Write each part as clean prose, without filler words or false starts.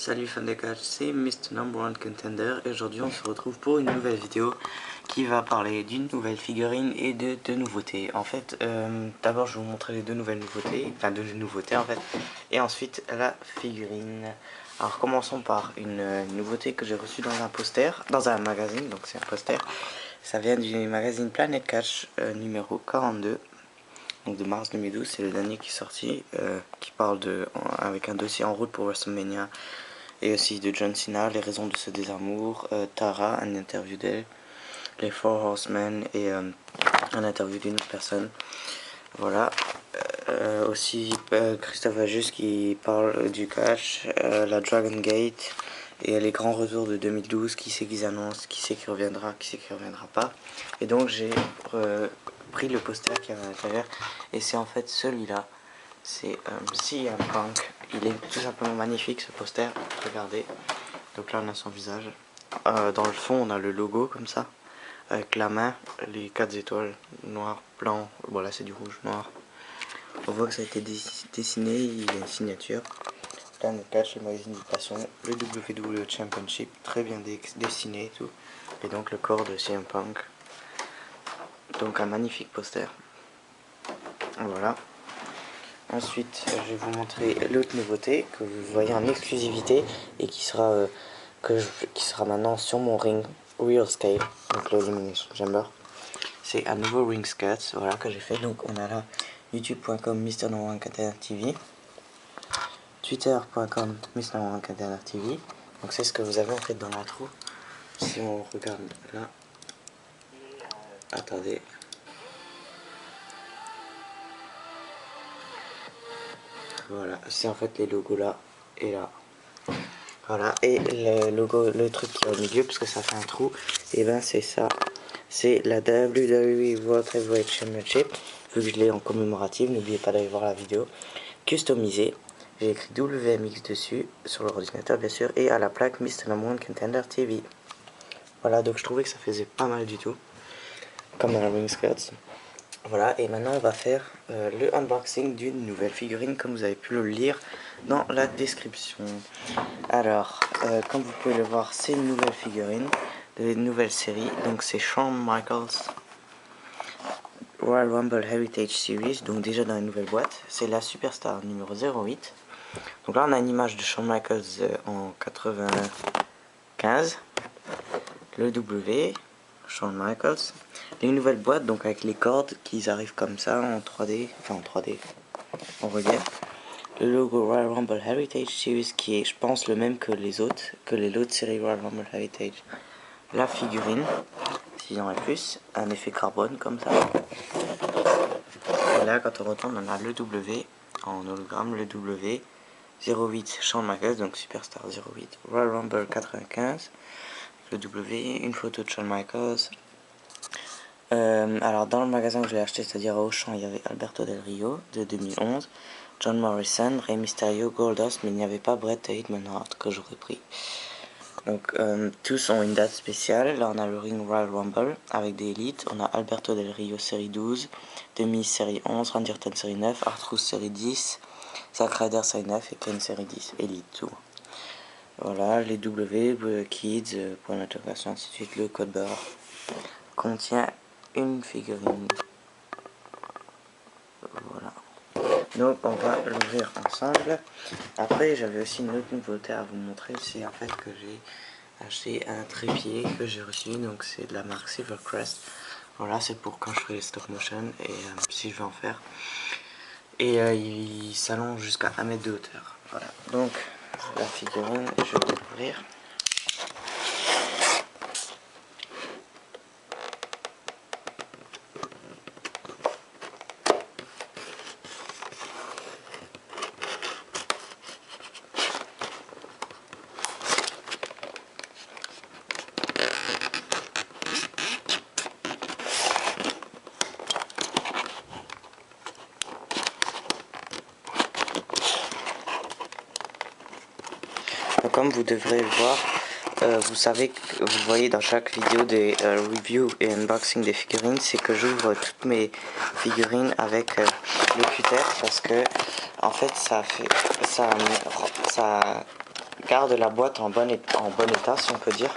Salut fans de catch, c'est Mr. Number One Contender et aujourd'hui on se retrouve pour une nouvelle vidéo qui va parler d'une nouvelle figurine et de deux nouveautés. En fait, d'abord je vais vous montrer les deux nouvelles nouveautés, enfin deux nouveautés en fait, et ensuite la figurine. Alors commençons par une nouveauté que j'ai reçue dans un poster, dans un magazine, donc c'est un poster. Ça vient du magazine Planet Catch numéro 42. Donc de mars 2012, c'est le dernier qui est sorti, qui parle avec un dossier en route pour WrestleMania, et aussi de John Cena, les raisons de ce désamour, Tara, une interview d'elle, les Four Horsemen et un interview d'une autre personne. Voilà. Aussi Christophe Ajus qui parle du catch, la Dragon Gate et les grands retours de 2012, qui c'est qu'ils annoncent, qui c'est qui reviendra, qui c'est qui reviendra pas. Et donc j'ai pris le poster qui avait à l'intérieur et c'est en fait celui-là. C'est CM Punk. Il est tout simplement magnifique ce poster. Regardez. Donc là on a son visage. Dans le fond on a le logo comme ça. Avec la main, les 4 étoiles. Noir, blanc. Voilà, c'est du rouge, noir. On voit que ça a été dessiné. Il y a une signature. Là on cache le magazine du passion. Le WWE Championship. Très bien dessiné et tout. Et donc le corps de CM Punk. Donc un magnifique poster. Voilà. Ensuite, je vais vous montrer l'autre nouveauté que vous voyez en exclusivité et qui sera maintenant sur mon ring Real Scale, donc l'Elimination Chamber. C'est un nouveau ring skirt, voilà, que j'ai fait. Donc on a là youtube.com MrNumber1Contender.tv, twitter.com MrNumber1Contender.tv. Donc c'est ce que vous avez en fait dans la trou. Si on regarde là, attendez. Voilà, c'est en fait les logos là et là. Voilà, et le logo, le truc qui est au milieu, parce que ça fait un trou, et ben c'est ça. C'est la WWE World Heavyweight Championship. Vu que je l'ai en commémorative, n'oubliez pas d'aller voir la vidéo. Customisé, j'ai écrit WMX dessus, sur l'ordinateur bien sûr, et à la plaque Mr. Number One Contender TV. Voilà, donc je trouvais que ça faisait pas mal du tout, comme dans la ring skirts. Voilà, et maintenant on va faire le unboxing d'une nouvelle figurine, comme vous avez pu le lire dans la description. Alors, comme vous pouvez le voir, c'est une nouvelle figurine de une nouvelle série. Donc c'est Shawn Michaels Royal Rumble Heritage Series, donc déjà dans une nouvelle boîte. C'est la Superstar numéro 08. Donc là on a une image de Shawn Michaels en 95. Le W, Shawn Michaels. Une nouvelle boîte, donc avec les cordes qui arrivent comme ça en 3D, enfin en 3D, en relief. Le logo Royal Rumble Heritage Series qui est, je pense, le même que les autres, séries Royal Rumble Heritage. La figurine, s'il y en a plus, un effet carbone comme ça. Et là, quand on retourne, on a le W en hologramme, le W 08 Shawn Michaels, donc Superstar 08 Royal Rumble 95. Le W, une photo de Shawn Michaels. Alors dans le magasin que je l'ai acheté, c'est-à-dire à Auchan, il y avait Alberto Del Rio de 2011, John Morrison, Rey Mysterio, Goldust, mais il n'y avait pas Bret Hitman Hart que j'aurais pris. Donc tous ont une date spéciale. Là on a le Ring Royal Rumble avec des élites. On a Alberto Del Rio série 12, Demi série 11, Randy Orton série 9, R-Truth série 10, Zack Ryder série 9 et Ken série 10, élite tout. Voilà, les W, Kids, point d'interrogation, ainsi de suite. Le code barre contient une figurine. Voilà. Donc on va l'ouvrir ensemble. Après j'avais aussi une autre nouveauté à vous montrer. C'est en fait que j'ai acheté un trépied que j'ai reçu. Donc c'est de la marque Silvercrest. Voilà, c'est pour quand je ferai les stop motion et si je vais en faire. Et il s'allonge jusqu'à 1 mètre de hauteur. Voilà. Donc la figurine, je vais l'ouvrir. Comme vous devrez le voir, vous savez que vous voyez dans chaque vidéo des reviews et unboxing des figurines, c'est que j'ouvre toutes mes figurines avec le cutter parce que en fait ça garde la boîte en bon état, si on peut dire.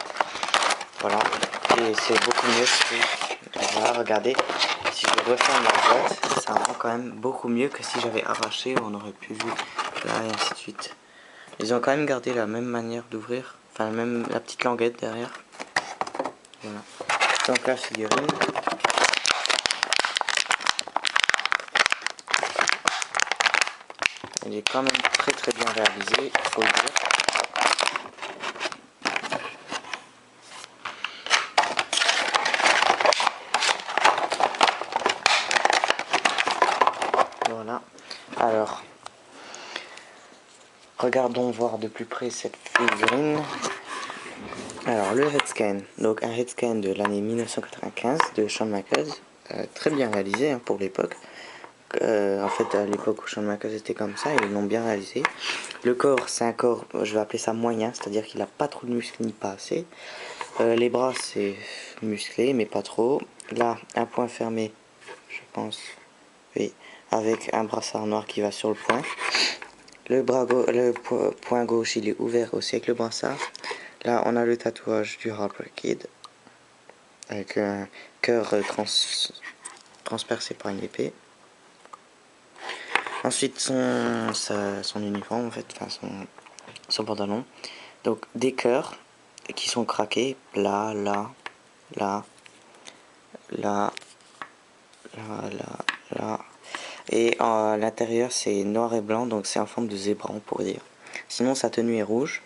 Voilà, et c'est beaucoup mieux que... Voilà, regardez, si je referme la boîte, ça rend quand même beaucoup mieux que si j'avais arraché, on aurait pu vu là et ainsi de suite. Ils ont quand même gardé la même manière d'ouvrir, enfin même la petite languette derrière. Voilà, donc la figurine. Elle est quand même très bien réalisée, il faut le dire. Voilà, alors regardons voir de plus près cette figurine. Alors le head scan, donc un head scan de l'année 1995 de Shawn Michaels, très bien réalisé hein, pour l'époque. En fait à l'époque où Shawn Michaels était comme ça, ils l'ont bien réalisé. Le corps, c'est un corps, je vais appeler ça moyen, c'est-à-dire qu'il n'a pas trop de muscles ni pas assez. Les bras, c'est musclé mais pas trop. Là, un point fermé, je pense, oui, avec un brassard noir qui va sur le point. Le point gauche, il est ouvert aussi avec le brassard. Là, on a le tatouage du Heartbreak Kid avec un cœur transpercé par une épée. Ensuite, son uniforme, en fait, enfin son pantalon. Donc, des cœurs qui sont craqués. Là, là, là, là, là, là, là. Et à l'intérieur, c'est noir et blanc, donc c'est en forme de zébra, on pourrait dire. Sinon, sa tenue est rouge.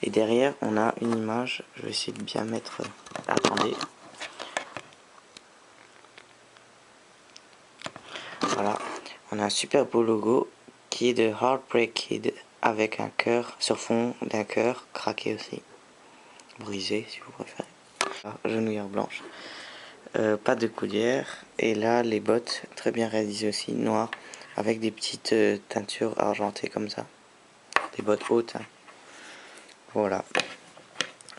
Et derrière, on a une image. Je vais essayer de bien mettre... Attendez. Voilà. On a un super beau logo qui est de Heartbreak Kid avec un cœur sur fond d'un cœur craqué aussi. Brisé si vous préférez. Genouillère blanche. Pas de coudière. Et là, les bottes, très bien réalisées aussi, noires, avec des petites teintures argentées comme ça. Des bottes hautes. Hein. Voilà.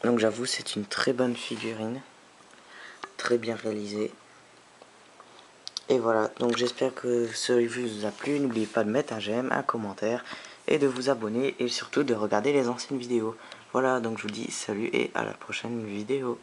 Donc j'avoue, c'est une très bonne figurine. Très bien réalisée. Et voilà, donc j'espère que ce review vous a plu. N'oubliez pas de mettre un j'aime, un commentaire et de vous abonner et surtout de regarder les anciennes vidéos. Voilà, donc je vous dis salut et à la prochaine vidéo.